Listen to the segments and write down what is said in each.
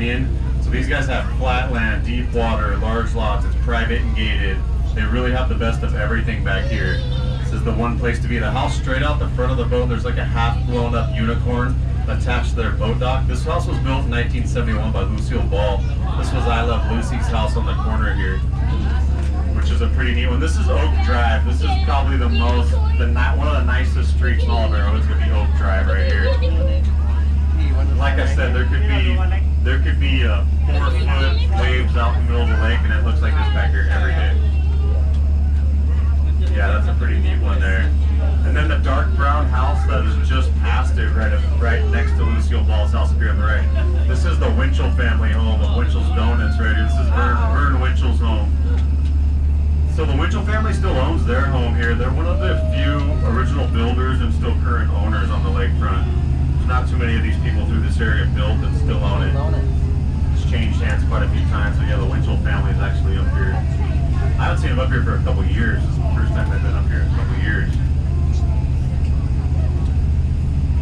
in. So these guys have flat land, deep water, large lots. It's private and gated. They really have the best of everything back here. This is the one place to be. The house straight out the front of the boat, there's like a half blown up unicorn attached to their boat dock. This house was built in 1971 by Lucille Ball. This was I Love Lucy's house on the corner here, which is a pretty neat one. This is Oak Drive. This is probably one of the nicest streets in all of Arrowhead. It's going to be Oak Drive right here. Like I said, there could be 4-foot waves out in the middle of the lake, and it looks like this back here every day. Yeah, that's a pretty neat one there. And then the dark brown house that is just past it, right next to Lucille Ball's house up here on the right. This is the Winchell family home of Winchell's Donuts right here. This is Vern Winchell's home. So the Winchell family still owns their home here. They're one of the few original builders and still current owners on the lakefront. There's not too many of these people through this area built that still own it. It's changed hands quite a few times. So yeah, the Winchell family is actually up here. I haven't seen them up here for a couple years. This is the first time they've been up here in a couple years.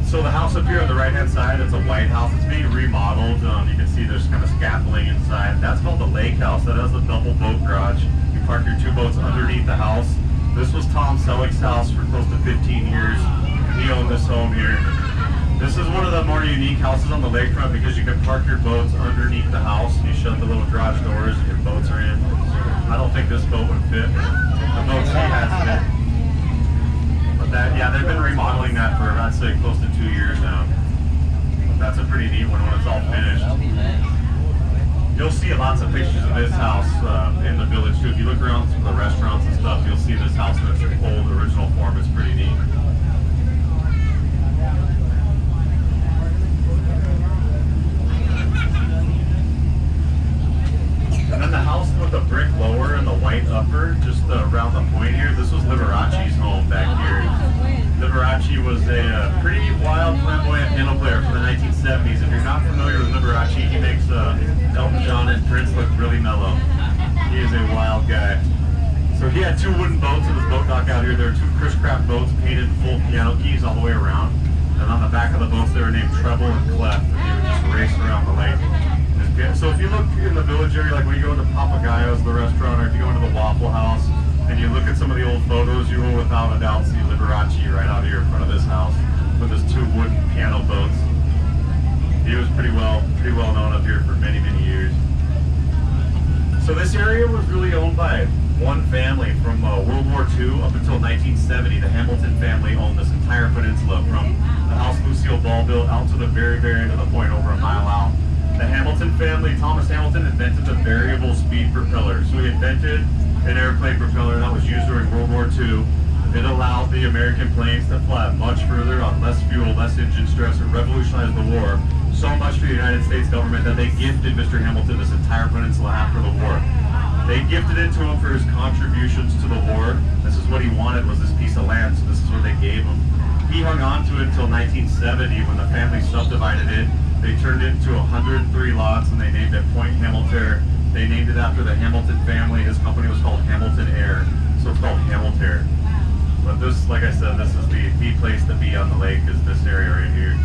So the house up here on the right-hand side, it's a white house. It's being remodeled. You can see there's kind of scaffolding inside. That's called the lake house. That has a double boat garage. You park your 2 boats underneath the house. This was Tom Selleck's house for close to 15 years. He owned this home here. This is one of the more unique houses on the lakefront because you can park your boats underneath the house. You shut the little garage doors and your boats are in. I don't think this boat would fit. The boats he has fit. But yeah, they've been remodeling that for, I'd say, close to 2 years now. But that's a pretty neat one when it's all finished. You'll see lots of pictures of this house in the village too. If you look around some of the restaurants and stuff, you'll see this house in its old original form. It's pretty neat. And then the house with the brick lower and the white upper, just around the point here, this was Liberace's home back here. Liberace was a pretty wild, flamboyant piano player from the 1970s. If you're not familiar with Liberace, he makes Elton John and Prince look really mellow. He is a wild guy. So he had 2 wooden boats in his boat dock out here. There are 2 Chris Craft boats painted full piano keys all the way around. And on the back of the boats, they were named Treble and Clef, and they would just race around the lake. So if you look in the village area, like when you go into Papagayo's, the restaurant, or if you go into the Waffle House, and you look at some of the old photos, you will without a doubt see Liberace right out here in front of this house with his 2 wooden piano boats. He was pretty well known up here for many, many years. So this area was really owned by one family from World War II up until 1970. The Hamilton family owned this entire peninsula from the house Lucille Ball built out to the very, very end of the point, over a mile out. The Hamilton family, Thomas Hamilton, invented the variable speed propeller. So he invented an airplane propeller that was used during World War II. It allowed the American planes to fly much further on less fuel, less engine stress. It revolutionized the war so much for the United States government that they gifted Mr. Hamilton this entire peninsula after the war. They gifted it to him for his contributions to the war. This is what he wanted, was this piece of land, so this is what they gave him. He hung on to it until 1970 when the family subdivided it. They turned it into 103 lots and they named it Point Hamilton. They named it after the Hamilton family. His company was called Hamilton Air, so it's called Hamilton. But this, like I said, this is the place to be on the lake, is this area right here.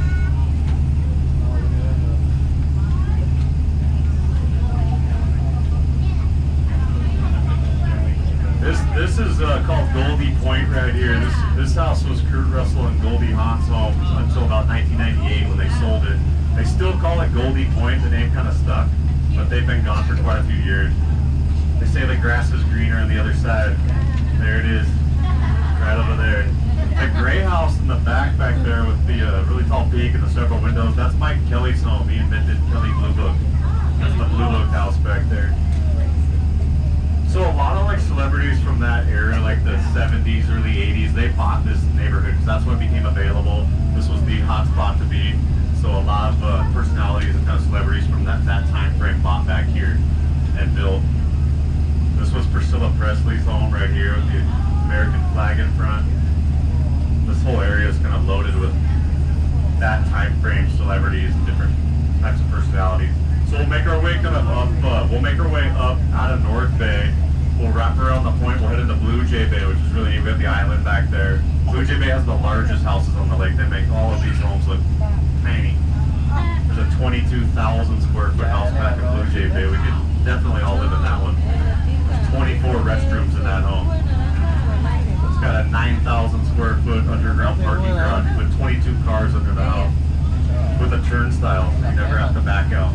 This is called Goldie Point right here. This house was Kurt Russell and Goldie Hawn's home until about 1998 when they sold it. They still call it Goldie Point. The name kind of stuck, but they've been gone for quite a few years. They say the grass is greener on the other side. There it is, right over there. The gray house in the back there with the really tall peak and the several windows, that's Mike Kelly's home. He invented Kelly Blue Book. That's the Blue Book house back there. So a lot of like celebrities from that era, like the 70s, early 80s, they bought this neighborhood because that's when it became available. This was the hot spot to be. So a lot of personalities and kind of celebrities from that time frame bought back here and built. This was Priscilla Presley's home right here with the American flag in front. This whole area is kind of loaded with that time frame celebrities and different types of personalities. So we'll make our way kind of up. We'll make our way up out of North Bay. We'll wrap around the point. We'll head into Blue Jay Bay, which is really neat. We have the island back there. Blue Jay Bay has the largest houses on the lake. They make all of these homes look tiny. There's a 22,000 square foot house 1,000 square foot underground parking garage with 22 cars under the house with a turnstile, so you never have to back out.